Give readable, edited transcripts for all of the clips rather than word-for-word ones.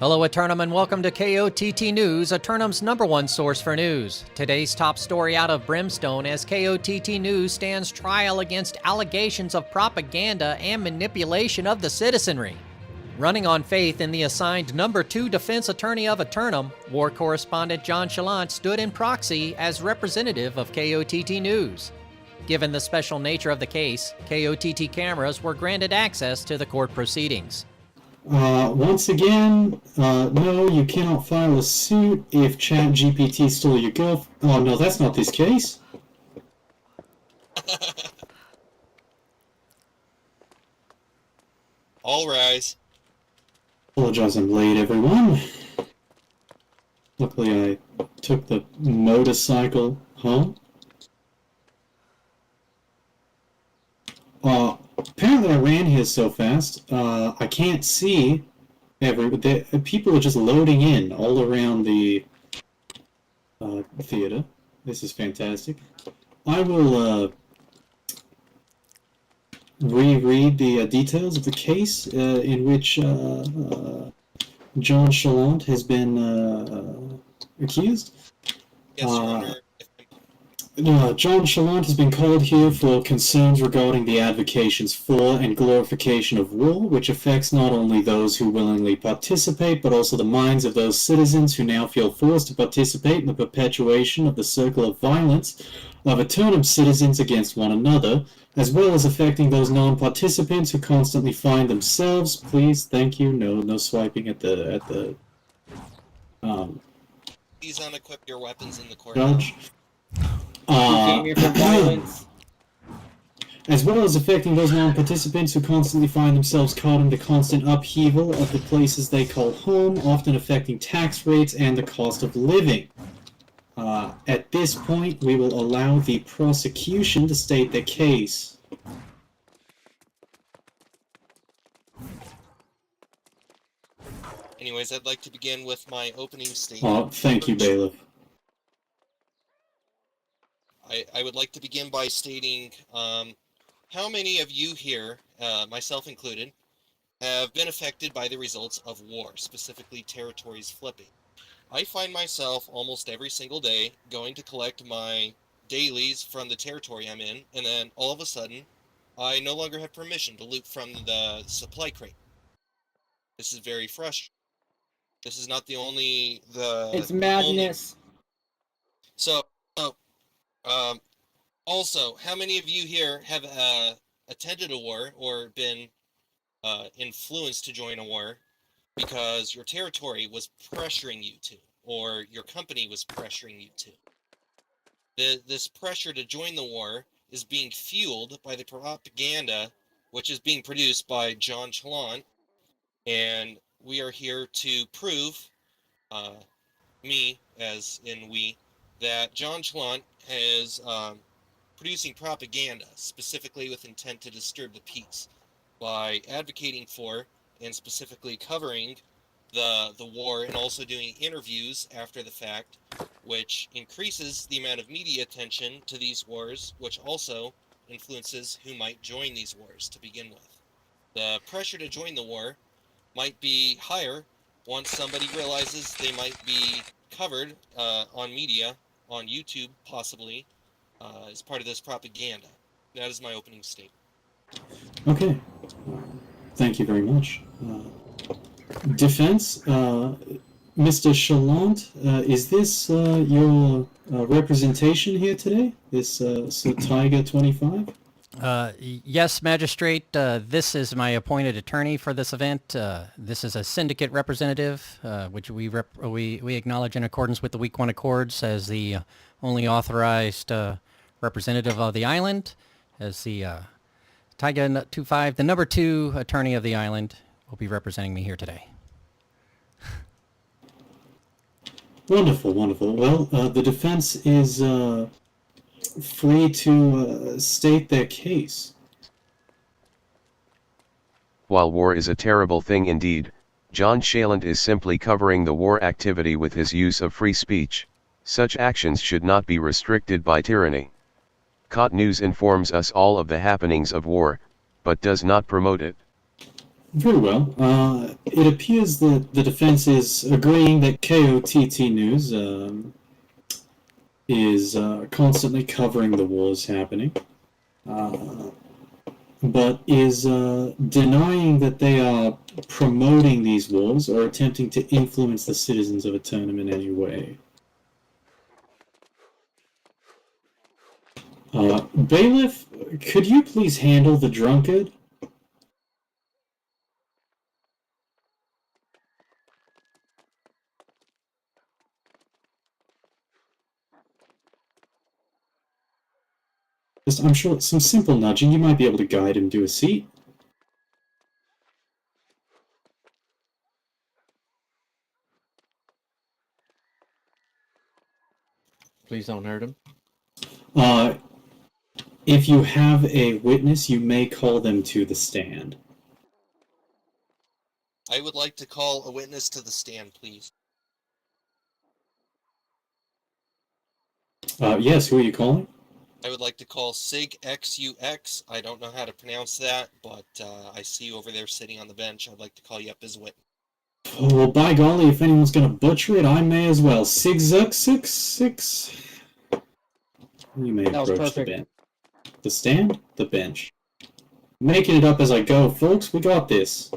Hello Eternum and welcome to KOTT News, Eternum's #1 source for news. Today's top story out of Brimstone as KOTT News stands trial against allegations of propaganda and manipulation of the citizenry. Running on faith in the assigned #2 defense attorney of Eternum, war correspondent JChalant stood in proxy as representative of KOTT News. Given the special nature of the case, KOTT cameras were granted access to the court proceedings. Once again, no, you cannot file a suit if ChatGPT stole your girlfriend. Oh, no, that's not this case. All rise. Apologize I'm late, everyone. Luckily, I took the motorcycle home. Apparently I ran here so fast, I can't see people are just loading in all around the theater. This is fantastic. I will reread the details of the case in which JChalant has been accused. Yes, Your Honor. JChalant has been called here for concerns regarding the advocations for and glorification of war, which affects not only those who willingly participate, but also the minds of those citizens who now feel forced to participate in the perpetuation of the circle of violence of Eternum citizens against one another, as well as affecting those non-participants who constantly find themselves. Please, thank you. No swiping at the. Please unequip your weapons in the court. Judge. As well as affecting those non-participants who constantly find themselves caught in the constant upheaval of the places they call home, often affecting tax rates and the cost of living. At this point, we will allow the prosecution to state their case. Anyways, I'd like to begin with my opening statement. Thank you, Bailiff. I would like to begin by stating how many of you here, myself included, have been affected by the results of war, specifically territories flipping. I find myself almost every single day going to collect my dailies from the territory I'm in, and then all of a sudden, I no longer have permission to loot from the supply crate. This is very frustrating. This is not the only... It's madness. Also, how many of you here have attended a war or been influenced to join a war because your territory was pressuring you to, or your company was pressuring you to? This pressure to join the war is being fueled by the propaganda which is being produced by JChalant, and we are here to prove, me as in we, that JChalant is producing propaganda, specifically with intent to disturb the peace, by advocating for and specifically covering the war and also doing interviews after the fact, which increases the amount of media attention to these wars, which also influences who might join these wars to begin with. The pressure to join the war might be higher once somebody realizes they might be covered on media, on YouTube possibly, as part of this propaganda. That is my opening statement. Okay. Thank you very much. Defense, Mr. Chalant, is this your representation here today? This Tiger 25? Yes, Magistrate. This is my appointed attorney for this event. This is a syndicate representative, which we acknowledge in accordance with the Week 1 Accords as the only authorized representative of the island, as the Tiger 25, the #2 attorney of the island, will be representing me here today. Wonderful, wonderful. Well, the defense is free to state their case. While war is a terrible thing indeed, JChalant is simply covering the war activity with his use of free speech. Such actions should not be restricted by tyranny. KOTT News informs us all of the happenings of war, but does not promote it. Very well. It appears that the defense is agreeing that KOTT News is constantly covering the wars happening, but is denying that they are promoting these wars or attempting to influence the citizens of a tournament in any way. Bailiff, could you please handle the drunkard? I'm sure some simple nudging, you might be able to guide him to a seat. Please don't hurt him. If you have a witness, you may call them to the stand. I would like to call a witness to the stand, please. Yes, who are you calling? I would like to call Sig XUX. I don't know how to pronounce that, but I see you over there sitting on the bench. I'd like to call you up as a witness. Oh, well, by golly, if anyone's going to butcher it, I may as well. Sig-Zux-Six-Six. You may That was approach the perfect. bench. The stand? The bench. Making it up as I go, folks. We got this.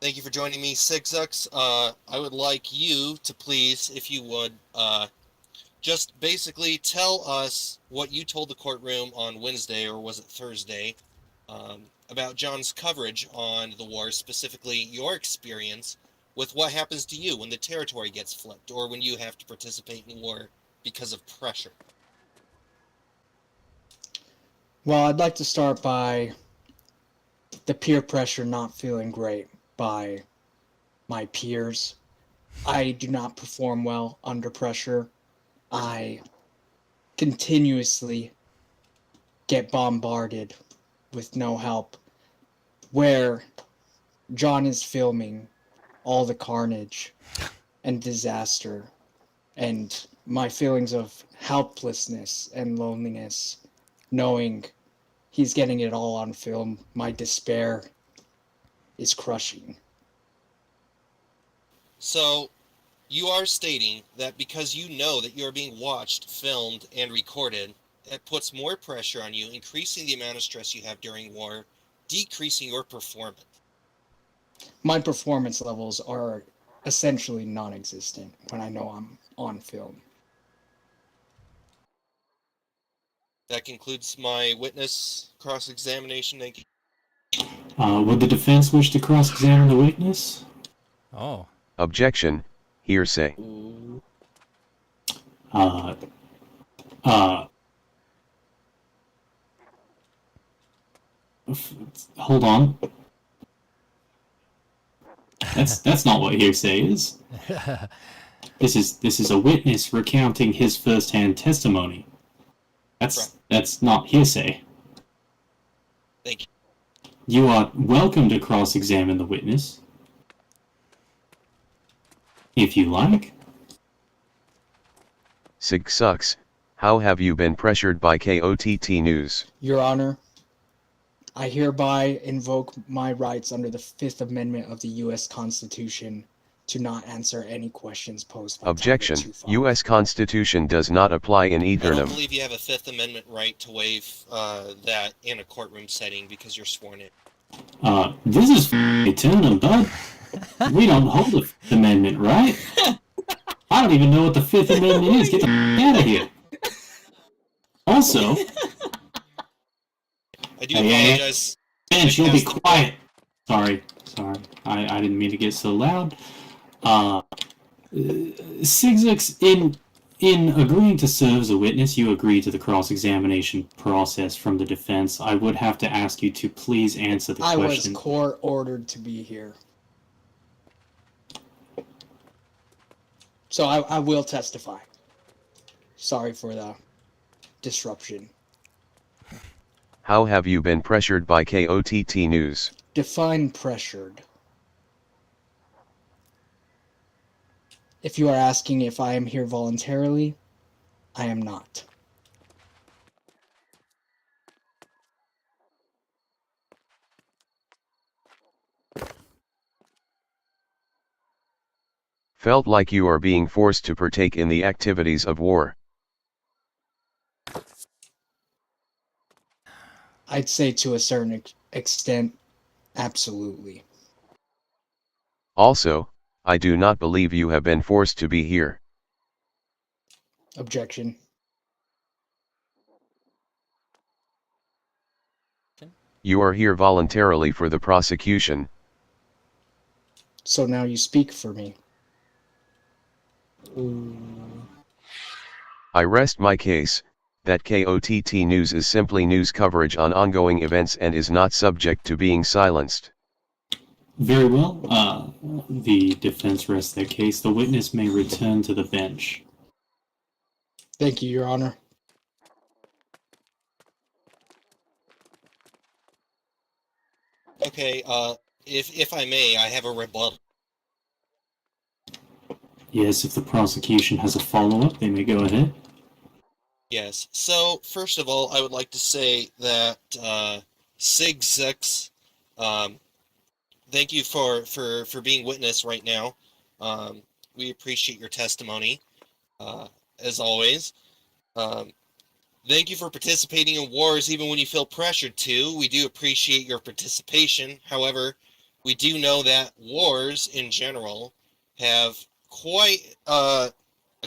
Thank you for joining me, Sigzux. I would like you to please, if you would, just basically tell us what you told the courtroom on Wednesday, or was it Thursday, about John's coverage on the war, specifically your experience with what happens to you when the territory gets flipped, or when you have to participate in war because of pressure. Well, I'd like to start by the peer pressure not feeling great by my peers. I do not perform well under pressure. I continuously get bombarded with no help. Where John is filming all the carnage and disaster, and my feelings of helplessness and loneliness, knowing he's getting it all on film, my despair is crushing. So, you are stating that because you know that you're being watched, filmed, and recorded, it puts more pressure on you, increasing the amount of stress you have during war, decreasing your performance. My performance levels are essentially non-existent when I know I'm on film. That concludes my witness cross-examination. Thank you. Would the defense wish to cross-examine the witness? Oh. Objection, hearsay. Uh, hold on. That's not what hearsay is. This is a witness recounting his first-hand testimony. That's not hearsay. Thank you. You are welcome to cross-examine the witness, if you like. Sig sucks. How have you been pressured by KOTT News? Your Honor, I hereby invoke my rights under the Fifth Amendment of the U.S. Constitution to not answer any questions posed by Objection, Target 25. U.S. Constitution does not apply in I don't Eternum. believe you have a Fifth Amendment right to waive that in a courtroom setting because you're sworn in. This is Eternum, bud. We don't hold the Fifth Amendment, right? I don't even know what the Fifth Amendment is. Get the out of here. Also, I do apologize. Spence, you'll be quiet. Sorry. I didn't mean to get so loud. Sigzix, in agreeing to serve as a witness, you agree to the cross-examination process from the defense. I would have to ask you to please answer the question. I was court-ordered to be here. So I will testify. Sorry for the disruption. How have you been pressured by KOTT News? Define pressured. If you are asking if I am here voluntarily, I am not. Felt like you are being forced to partake in the activities of war. I'd say to a certain extent, absolutely. Also, I do not believe you have been forced to be here. Objection. You are here voluntarily for the prosecution. So now you speak for me. I rest my case, that KOTT news is simply news coverage on ongoing events and is not subject to being silenced. Very well. The defense rests their case. The witness may return to the bench. Thank you, Your Honor. Okay, if I may, I have a rebuttal. Yes, if the prosecution has a follow-up, they may go ahead. Yes. So, first of all, I would like to say that Sig Six, thank you for being witness right now. We appreciate your testimony, as always. Thank you for participating in wars even when you feel pressured to. We do appreciate your participation. However, we do know that wars in general have quite a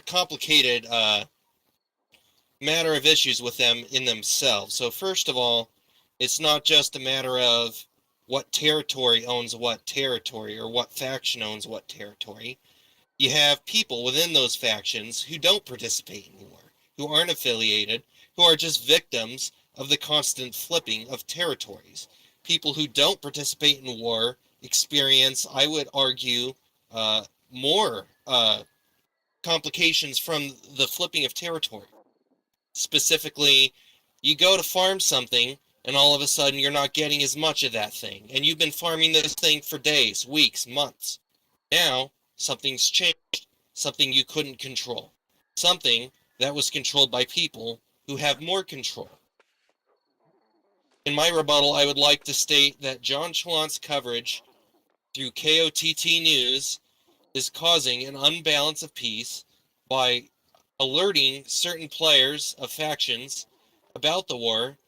complicated matter of issues with them in themselves. So first of all, it's not just a matter of what territory owns what territory or what faction owns what territory. You have people within those factions who don't participate in war, who aren't affiliated, who are just victims of the constant flipping of territories. People who don't participate in war experience, I would argue, more complications from the flipping of territory. Specifically, you go to farm something, and all of a sudden you're not getting as much of that thing. And you've been farming this thing for days, weeks, months. Now, something's changed. Something you couldn't control. Something that was controlled by people who have more control. In my rebuttal, I would like to state that JChalant's coverage through KOTT News is causing an unbalance of peace by alerting certain players of factions about the war,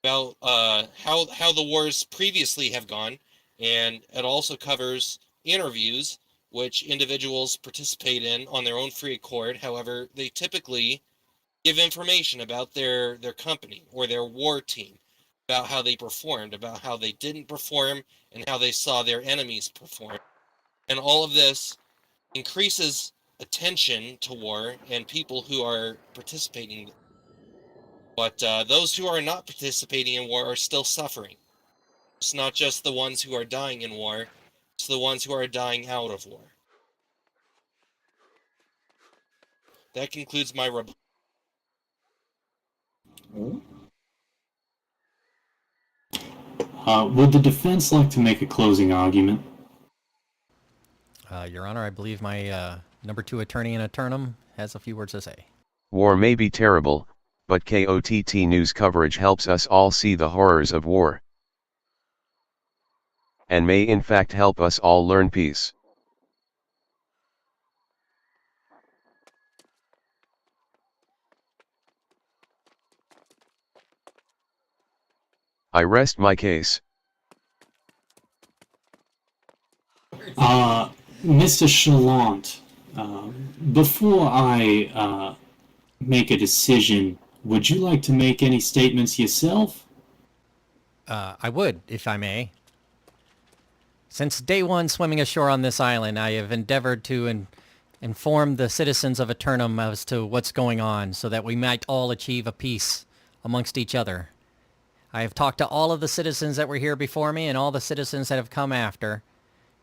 about how the wars previously have gone, and it also covers interviews which individuals participate in on their own free accord. However, they typically give information about their company or their war team, about how they performed, about how they didn't perform, and how they saw their enemies perform. And all of this increases attention to war and people who are participating. But those who are not participating in war are still suffering. It's not just the ones who are dying in war, it's the ones who are dying out of war. That concludes my rebuttal. Would the defense like to make a closing argument? Your Honor, I believe my number 2 attorney in Eternum has a few words to say. War may be terrible, but KOTT news coverage helps us all see the horrors of war. And may in fact help us all learn peace. I rest my case. Mr. Chalant, before I make a decision, would you like to make any statements yourself? I would, if I may. Since day one swimming ashore on this island, I have endeavored to inform the citizens of Eternum as to what's going on, so that we might all achieve a peace amongst each other. I have talked to all of the citizens that were here before me and all the citizens that have come after,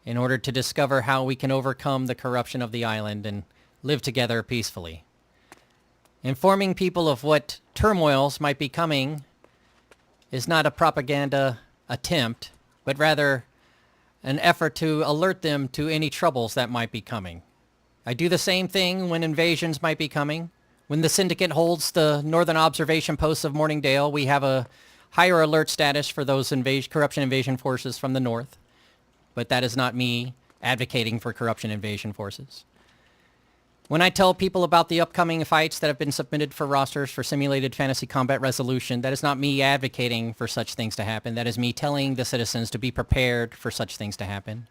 in order to discover how we can overcome the corruption of the island and live together peacefully. Informing people of what turmoils might be coming is not a propaganda attempt, but rather an effort to alert them to any troubles that might be coming. I do the same thing when invasions might be coming. When the Syndicate holds the northern observation posts of Morningdale, we have a higher alert status for those corruption invasion forces from the north. But that is not me advocating for corruption invasion forces. When I tell people about the upcoming fights that have been submitted for rosters for simulated fantasy combat resolution, that is not me advocating for such things to happen. That is me telling the citizens to be prepared for such things to happen.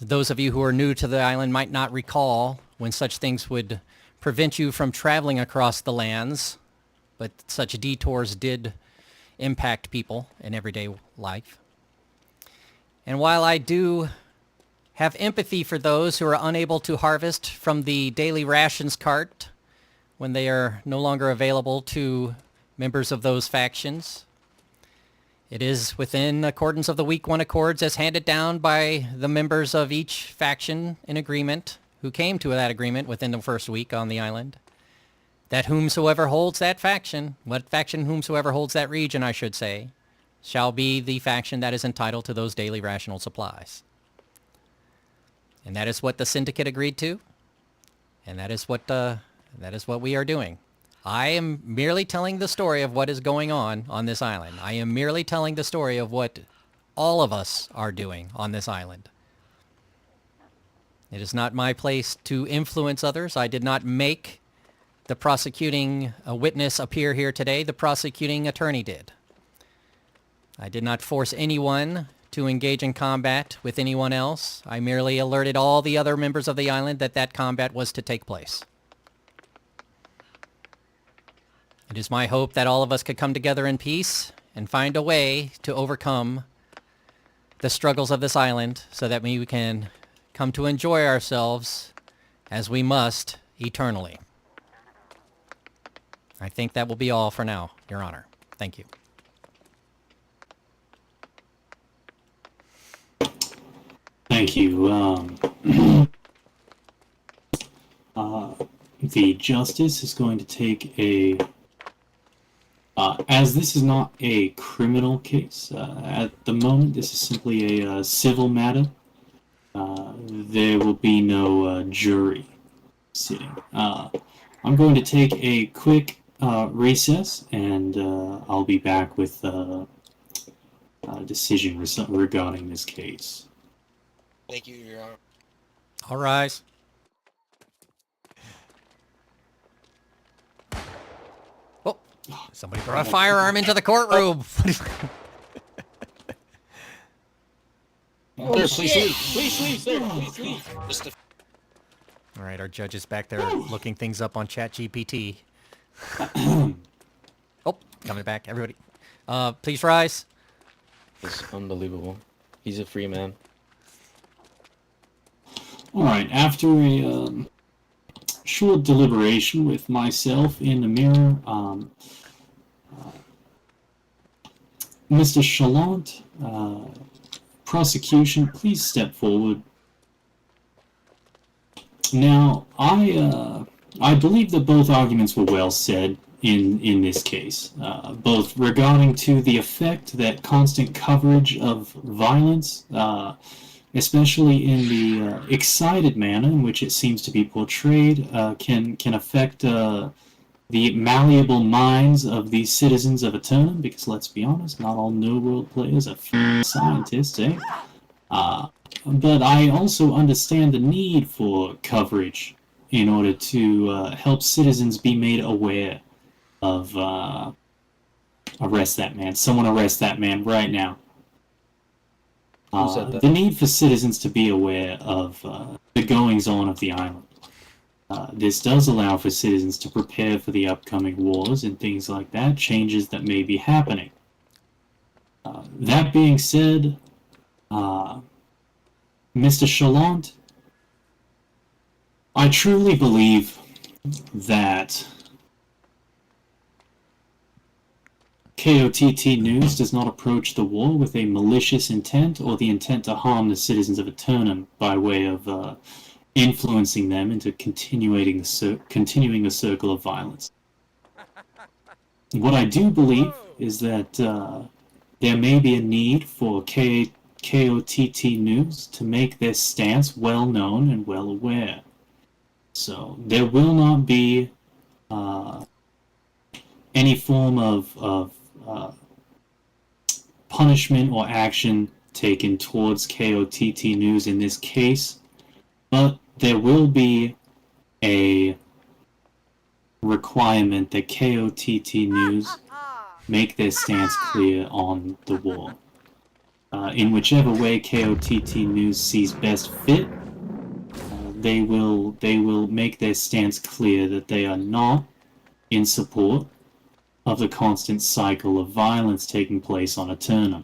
Those of you who are new to the island might not recall when such things would prevent you from traveling across the lands, but such detours did impact people in everyday life. And while I do have empathy for those who are unable to harvest from the daily rations cart when they are no longer available to members of those factions, it is within accordance of the Week 1 Accords as handed down by the members of each faction in agreement who came to that agreement within the first week on the island, that whomsoever holds that faction, whomsoever holds that region, I should say, shall be the faction that is entitled to those daily rational supplies. And that is what the syndicate agreed to, and that is what we are doing. I am merely telling the story of what is going on this island. I am merely telling the story of what all of us are doing on this island. It is not my place to influence others. I did not make the prosecuting witness appear here today. The prosecuting attorney did. I did not force anyone to engage in combat with anyone else. I merely alerted all the other members of the island that that combat was to take place. It is my hope that all of us could come together in peace and find a way to overcome the struggles of this island so that we can come to enjoy ourselves as we must eternally. I think that will be all for now, Your Honor. Thank you. Thank you. The justice is going to take a... as this is not a criminal case, at the moment this is simply a civil matter. There will be no jury sitting. I'm going to take a quick recess, and I'll be back with a decision regarding this case. Thank you, Your Honor. All rise. Oh, somebody brought a firearm into the courtroom. Sir, please leave. Please leave, sir. Please leave. Just a All right, our judge is back there looking things up on ChatGPT. Oh, coming back, everybody. Please rise. It's unbelievable. He's a free man. Alright, after a short deliberation with myself in the mirror, Mr. Chalant, prosecution, please step forward. Now, I believe that both arguments were well said in this case, both regarding to the effect that constant coverage of violence, especially in the excited manner in which it seems to be portrayed, can affect the malleable minds of the citizens of Eternum, because let's be honest, not all New World players are scientists, eh? But I also understand the need for coverage in order to help citizens be made aware of arrest that man. Someone arrest that man right now. Who said that? The need for citizens to be aware of the goings-on of the island. This does allow for citizens to prepare for the upcoming wars and things like that, changes that may be happening. That being said, Mr. Chalant, I truly believe that KOTT News does not approach the war with a malicious intent or the intent to harm the citizens of Eternum by way of influencing them into continuing the circle of violence. What I do believe is that there may be a need for KOTT News to make their stance well known and well aware. So there will not be any form of punishment or action taken towards KOTT News in this case, but there will be a requirement that KOTT News make their stance clear on the war. In whichever way KOTT News sees best fit, they will make their stance clear that they are not in support of the constant cycle of violence taking place on Eternum.